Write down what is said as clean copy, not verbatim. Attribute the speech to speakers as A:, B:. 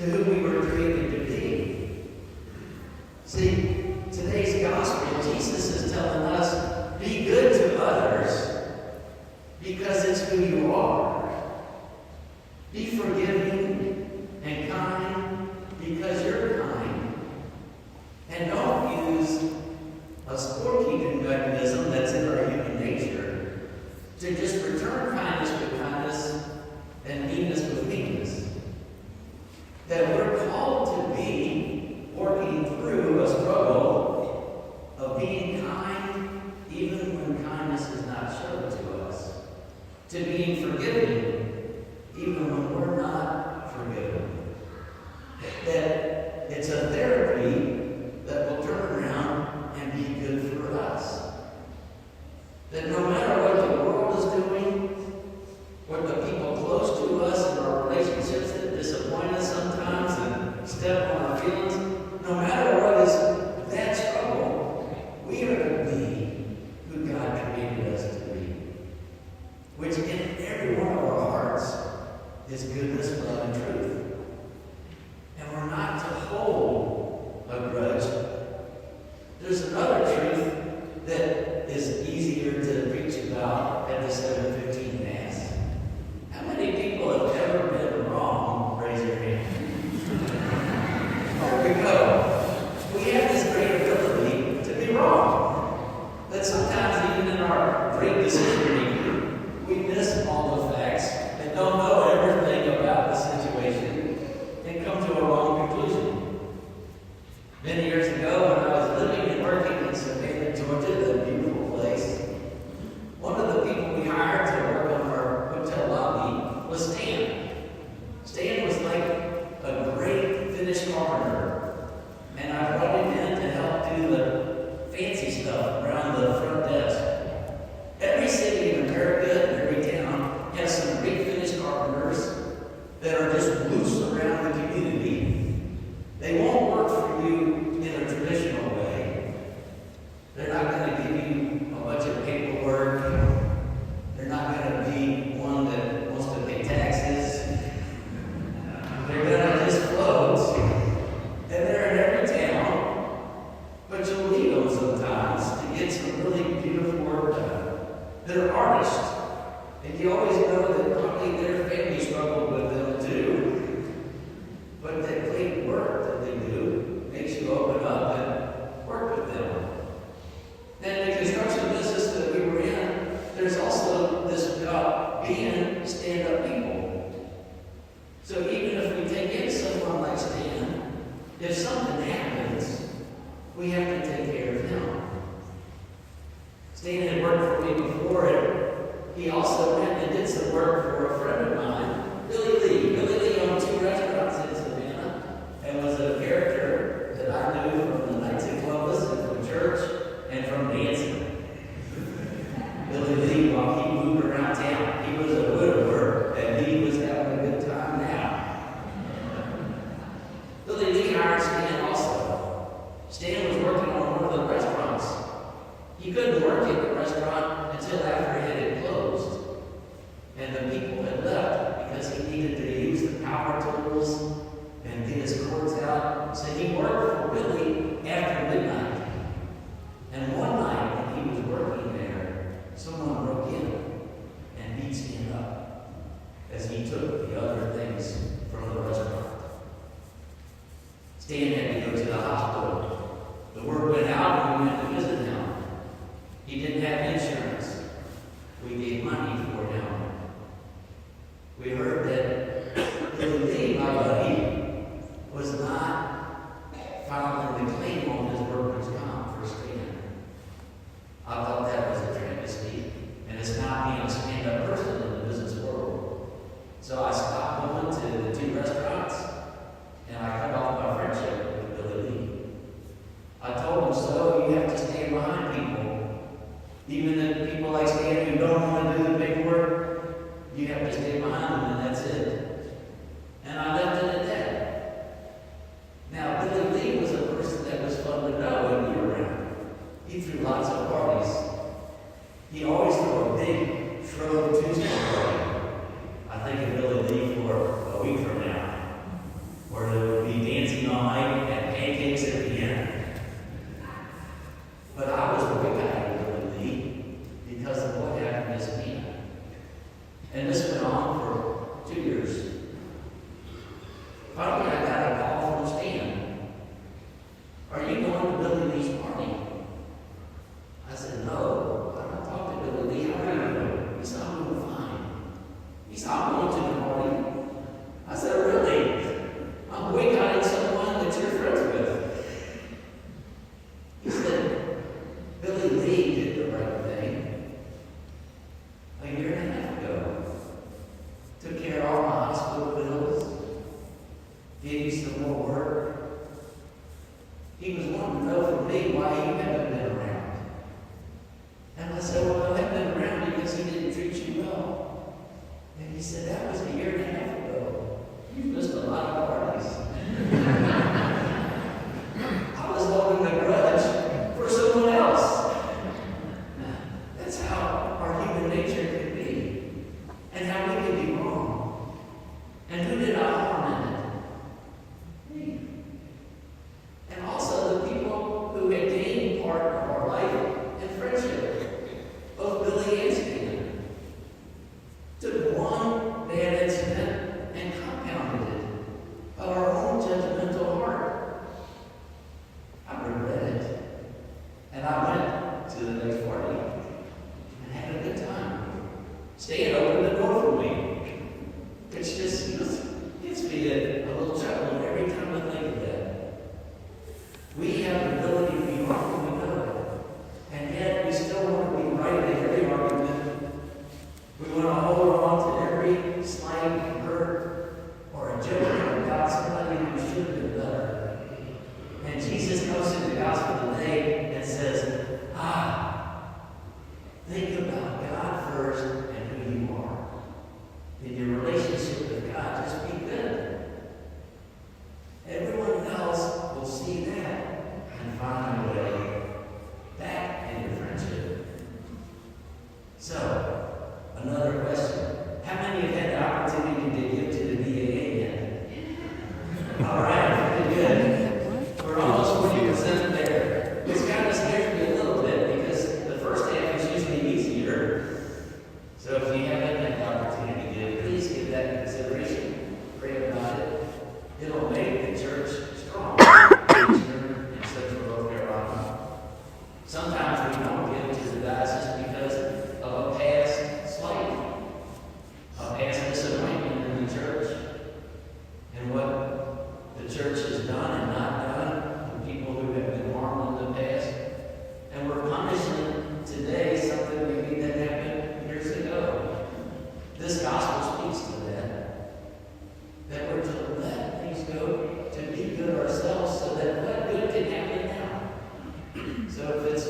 A: to who we were created to be. See, today's gospel, Jesus is telling us, be good to others because it's who you are. Be forgiving and kind because you're kind. And don't use a scorekeeping mechanism that's in our human nature to just return kindness with kindness and meanness with meanness. That we're called to be working through a struggle of being kind even when kindness is not shown to us. To being forgiving even when we're not forgiven. That it's a therapy that will turn around and be good for us. That no matter what the world is doing, what the people close to us in our relationships that disappoint us sometimes and step on our feelings, no matter what is that struggle, we are to be who God created us to be. Which in every one of our hearts is goodness, love, and truth. And we're not to hold a grudge. There's another truth that is easier to preach about at the 7:15 Mass. How many people have ever been wrong? Raise your hand. There we go. We have this great ability to be wrong. That sometimes even in our great decision making, we miss all the facts and don't know everything about the situation and come to a wrong conclusion. Many years ago, when I was living and working in Savannah, Georgia, a beautiful place, one of the people we hired to work on our hotel lobby was Stan. Stan was like a great Finnish carpenter, and I brought him in to help do the fancy stuff around the front desk. Every city in America and every town has some great Finnish carpenters that are just loose around the community. They won't work for you in a traditional way. They're not going to give you a bunch of paperwork. They're not going to be one that wants to pay taxes. They're going to just float. And they're in every town. But you'll need them sometimes to get some really beautiful work done. They're artists. And you always know that probably their family struggled with them too. But that great work that they do makes you open up and work with them. And in the construction business that we were in, there's also this about being stand-up people. So even if we take in someone like Stan, if something happens, we have to take care of him. Stan had worked for me before, and he also went and did some work for a friend of mine, Billy Lee. Billy Lee owned 2 restaurants in Savannah and was a character that I knew from the nights in Columbus and from church and from dancing. Billy Lee, while he moved around town, he was a widower and he was having a good time now. Billy Lee hired Stan Finally, I got a call from Stan. Are you going to Billy Lee's party? I said, no, I'm not talking to Billy Lee. How are you doing? He said, I'm doing fine. He said, I'm going to the party. I said, really? I'm boycotting someone that you're friends with. He said, Billy Lee did the right thing a year and a half ago. Took care of all my hospital bills. Gave me some more work. He was wanting to know from me why he hadn't been around. And I said, well, I haven't been around because he didn't treat you well. And he said, that was a year and a half ago. You missed a lot of parties. I was holding a grudge for someone else. That's how our human nature can be. And how we can be wrong. And who did I harm in it? Me. And also the people who had gained part of our life in friendship. Both Billy and Stan. Took one bad incident and compounded it by our own judgmental heart. I regret it. And I went to the next party and had a good time. Stan opened the door for me. It's just, gets me a little chuckle every time I think of that. We have the ability to be wrong when we know it. And yet we still want to be right in every argument. We want to hold on to every slight hurt or a joke about somebody who should have been better. And Jesus comes in the gospel today and says, think about God first and who you are. In your relationship with God, just be good. Everyone else will see that and find a way back in your friendship. So, another question. How many have had the opportunity to give to the BAA yet? All right, pretty good. We're almost 40% there. Which kind of scares me a little bit because the first half is usually easier. So if you haven't had the opportunity to give, please give that consideration. Pray about it. It'll make the church strong in Central North Carolina. Sometimes we don't give to the diocese because of a past slight, a past disappointment in the church, and what the church has done and not done, and people who have been harmed in the past. And we're punishing today something maybe that happened years ago. This gospel speaks to that. That we're to let things go, to be good ourselves so that what good can happen now. So if it's